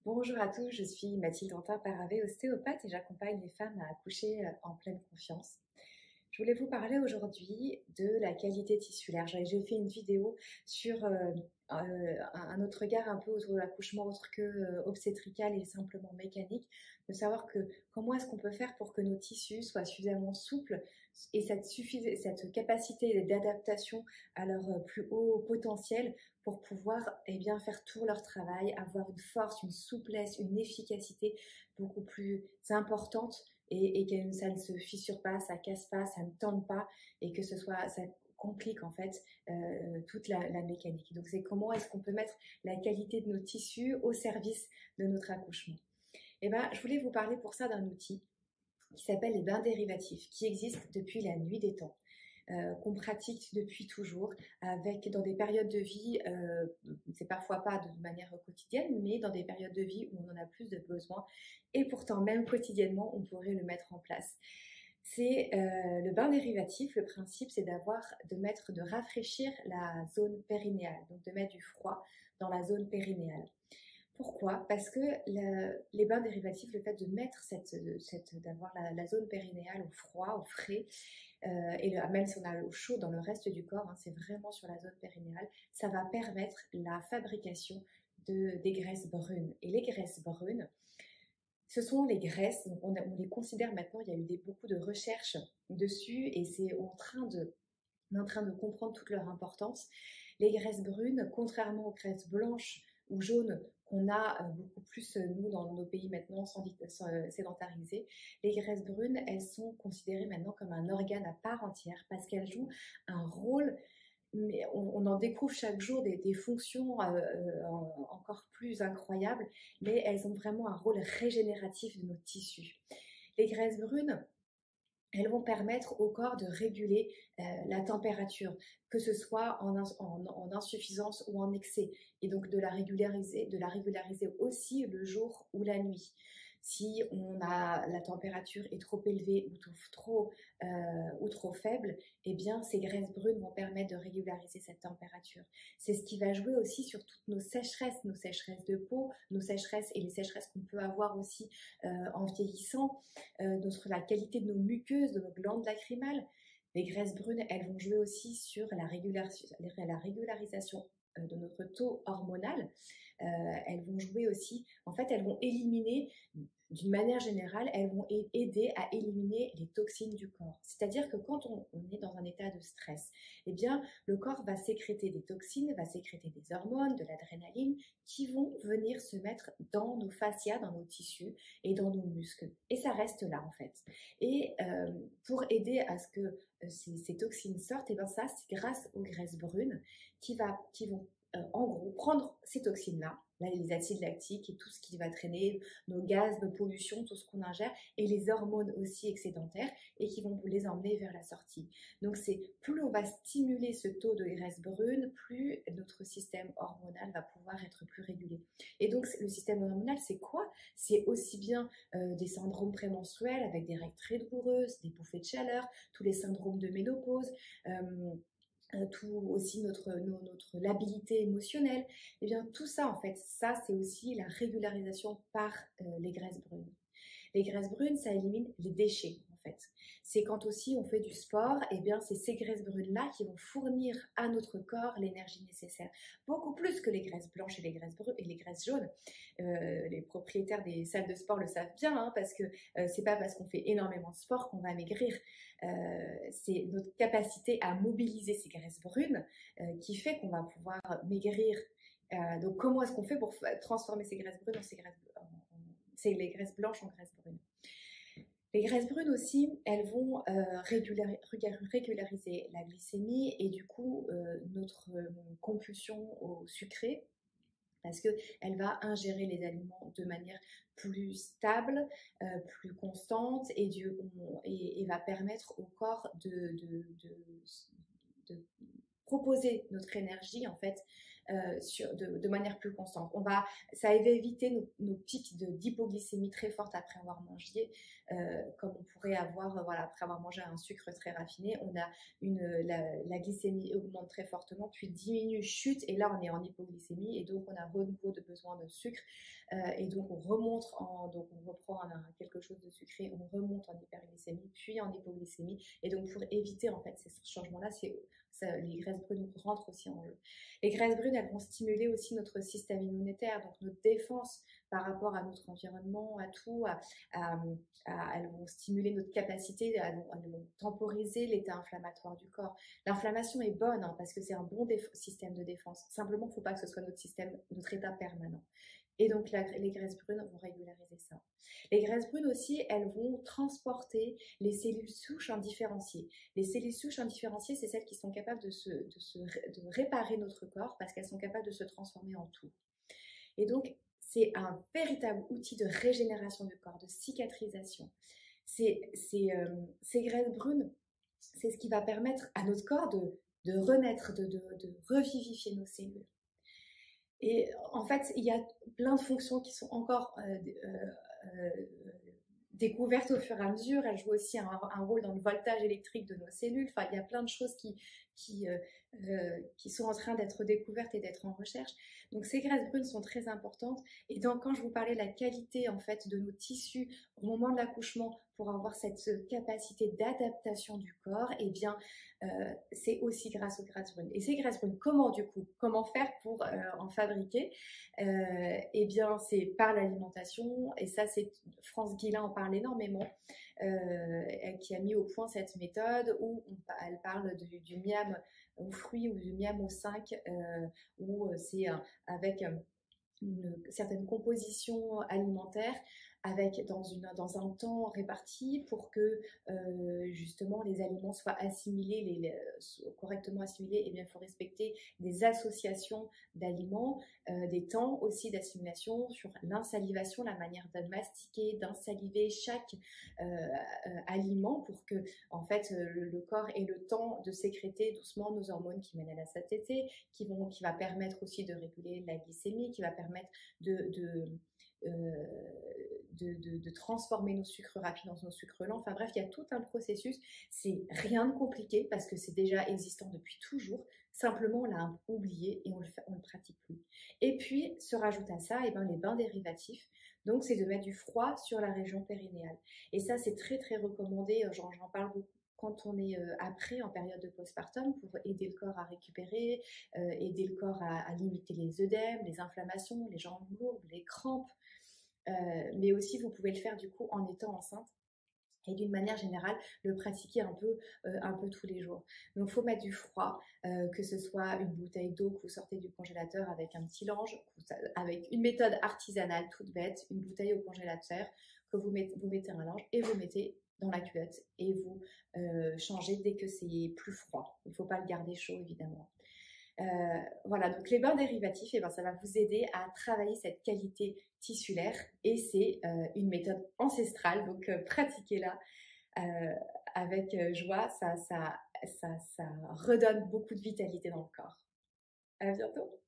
Bonjour à tous, je suis Mathilde Antin-Paravé, ostéopathe et j'accompagne les femmes à accoucher en pleine confiance. Je voulais vous parler aujourd'hui de la qualité tissulaire. J'ai fait une vidéo sur un autre regard un peu autour de l'accouchement autre que obstétrical et simplement mécanique, de savoir que comment est-ce qu'on peut faire pour que nos tissus soient suffisamment souples et cette capacité d'adaptation à leur plus haut potentiel pour pouvoir bien, faire tout leur travail, avoir une force, une souplesse, une efficacité beaucoup plus importante et que ça ne se fissure pas, ça casse pas, ça ne tende pas et que ça complique en fait toute la mécanique. Donc c'est comment est-ce qu'on peut mettre la qualité de nos tissus au service de notre accouchement. Et ben, je voulais vous parler pour ça d'un outil qui s'appelle les bains dérivatifs, qui existent depuis la nuit des temps. Qu'on pratique depuis toujours, dans des périodes de vie, c'est parfois pas de manière quotidienne, mais dans des périodes de vie où on en a plus de besoin, et pourtant même quotidiennement, on pourrait le mettre en place. C'est le bain dérivatif, le principe c'est de rafraîchir la zone périnéale, donc de mettre du froid dans la zone périnéale. Pourquoi? Parce que les bains dérivatifs, le fait de mettre d'avoir la zone périnéale au froid, au frais, même si on a l'eau chaude dans le reste du corps, hein, c'est vraiment sur la zone périnéale, ça va permettre la fabrication des graisses brunes. Et les graisses brunes, ce sont les graisses, donc on les considère maintenant, il y a eu beaucoup de recherches dessus et on est en train de comprendre toute leur importance. Les graisses brunes, contrairement aux graisses blanches ou jaunes qu'on a beaucoup plus, nous, dans nos pays maintenant sédentarisés, les graisses brunes, elles sont considérées maintenant comme un organe à part entière parce qu'elles jouent un rôle, mais on en découvre chaque jour des fonctions encore plus incroyables, mais elles ont vraiment un rôle régénératif de nos tissus. Les graisses brunes, elles vont permettre au corps de réguler la température, que ce soit en insuffisance ou en excès, et donc de la régulariser aussi le jour ou la nuit. Si la température est trop élevée ou trop faible, eh bien ces graisses brunes vont permettre de régulariser cette température. C'est ce qui va jouer aussi sur toutes nos sécheresses de peau, nos sécheresses et les sécheresses qu'on peut avoir aussi en vieillissant, la qualité de nos muqueuses, de nos glandes lacrymales. Les graisses brunes, elles vont jouer aussi sur la régularisation de notre taux hormonal. Elles vont jouer aussi, en fait, elles vont éliminer, d'une manière générale, elles vont aider à éliminer les toxines du corps. C'est-à-dire que quand on est dans un état de stress, eh bien, le corps va sécréter des toxines, va sécréter des hormones, de l'adrénaline, qui vont venir se mettre dans nos fascias, dans nos tissus et dans nos muscles. Et ça reste là, en fait. Et pour aider à ce que ces toxines sortent, et bien ça, c'est grâce aux graisses brunes qui vont en gros prendre ces toxines-là, les acides lactiques et tout ce qui va traîner, nos gaz, nos pollutions, tout ce qu'on ingère, et les hormones aussi excédentaires, et qui vont les emmener vers la sortie. Donc plus on va stimuler ce taux de graisse brune, plus notre système hormonal va pouvoir être plus régulé. Et donc le système hormonal, c'est quoi? C'est aussi bien des syndromes prémenstruels avec des règles très douloureuses, des bouffées de chaleur, tous les syndromes de ménopause, tout aussi notre labilité émotionnelle, et bien tout ça en fait, ça c'est aussi la régularisation par les graisses brunes. Les graisses brunes, ça élimine les déchets en fait. C'est quand aussi on fait du sport, et bien c'est ces graisses brunes-là qui vont fournir à notre corps l'énergie nécessaire. Beaucoup plus que les graisses blanches et les graisses jaunes. Les propriétaires des salles de sport le savent bien, hein, parce que c'est pas parce qu'on fait énormément de sport qu'on va maigrir. C'est notre capacité à mobiliser ces graisses brunes qui fait qu'on va pouvoir maigrir. Donc comment est-ce qu'on fait pour transformer ces graisses brunes les graisses blanches en graisses brunes? Les graisses brunes aussi, elles vont régulariser la glycémie et du coup notre compulsion au sucré, parce qu'elle va ingérer les aliments de manière plus stable, plus constante, et va permettre au corps de proposer notre énergie en fait de manière plus constante. Ça va éviter nos pics d'hypoglycémie très fortes après avoir mangé, comme on pourrait avoir, voilà, après avoir mangé un sucre très raffiné, on a la glycémie augmente très fortement, puis diminue, chute, et là on est en hypoglycémie, et donc on a renouveau de besoin de sucre, et donc donc on reprend quelque chose de sucré, on remonte en hyperglycémie, puis en hypoglycémie, et donc pour éviter en fait ces changements-là, les graisses brunes rentrent aussi en jeu. Les graisses brunes, elles vont stimuler aussi notre système immunitaire, donc notre défense par rapport à notre environnement, à tout, elles vont stimuler notre capacité, elles vont temporiser l'état inflammatoire du corps. L'inflammation est bonne, hein, parce que c'est un bon système de défense. Simplement, il ne faut pas que ce soit notre état permanent. Et donc, les graisses brunes vont régulariser ça. Les graisses brunes aussi, elles vont transporter les cellules souches indifférenciées. Les cellules souches indifférenciées, c'est celles qui sont capables de réparer notre corps parce qu'elles sont capables de se transformer en tout. Et donc, c'est un véritable outil de régénération du corps, de cicatrisation. Ces graisses brunes, c'est ce qui va permettre à notre corps de renaître, de revivifier nos cellules. Et en fait, il y a plein de fonctions qui sont encore découvertes au fur et à mesure. Elles jouent aussi un rôle dans le voltage électrique de nos cellules. Enfin, il y a plein de choses qui sont en train d'être découvertes et d'être en recherche. Donc, ces graisses brunes sont très importantes. Et donc, quand je vous parlais de la qualité en fait de nos tissus au moment de l'accouchement pour avoir cette capacité d'adaptation du corps, eh bien, c'est aussi grâce aux graisses brunes. Et ces graisses brunes, comment faire pour en fabriquer? Eh bien, c'est par l'alimentation. Et ça, France Guillain en parle énormément. Qui a mis au point cette méthode où elle parle du miam aux fruits ou du miam aux 5, où c'est avec une certaine composition alimentaire dans un temps réparti pour que justement les aliments soient assimilés, correctement assimilés. Et bien, il faut respecter des associations d'aliments, des temps aussi d'assimilation sur l'insalivation, la manière de mastiquer, d'insaliver chaque aliment pour que en fait le corps ait le temps de sécréter doucement nos hormones qui mènent à la satiété, qui va permettre aussi de réguler la glycémie, qui va permettre de transformer nos sucres rapides dans nos sucres lents. Enfin bref, il y a tout un processus. C'est rien de compliqué parce que c'est déjà existant depuis toujours. Simplement, on l'a oublié et on le pratique plus. Et puis, se rajoute à ça, les bains dérivatifs. Donc, c'est de mettre du froid sur la région périnéale. Et ça, c'est très, très recommandé. J'en parle beaucoup quand on est après, en période de postpartum, pour aider le corps à récupérer, aider le corps à limiter les œdèmes, les inflammations, les jambes lourdes, les crampes. Mais aussi, vous pouvez le faire du coup en étant enceinte. Et d'une manière générale, le pratiquer un peu tous les jours. Donc, il faut mettre du froid, que ce soit une bouteille d'eau que vous sortez du congélateur avec un petit linge, avec une méthode artisanale toute bête, une bouteille au congélateur, que vous mettez un linge et vous mettez dans la culotte et vous changez dès que c'est plus froid. Il ne faut pas le garder chaud, évidemment. Voilà, donc les bains dérivatifs, ça va vous aider à travailler cette qualité tissulaire et c'est une méthode ancestrale, donc pratiquez-la avec joie, ça redonne beaucoup de vitalité dans le corps. À bientôt!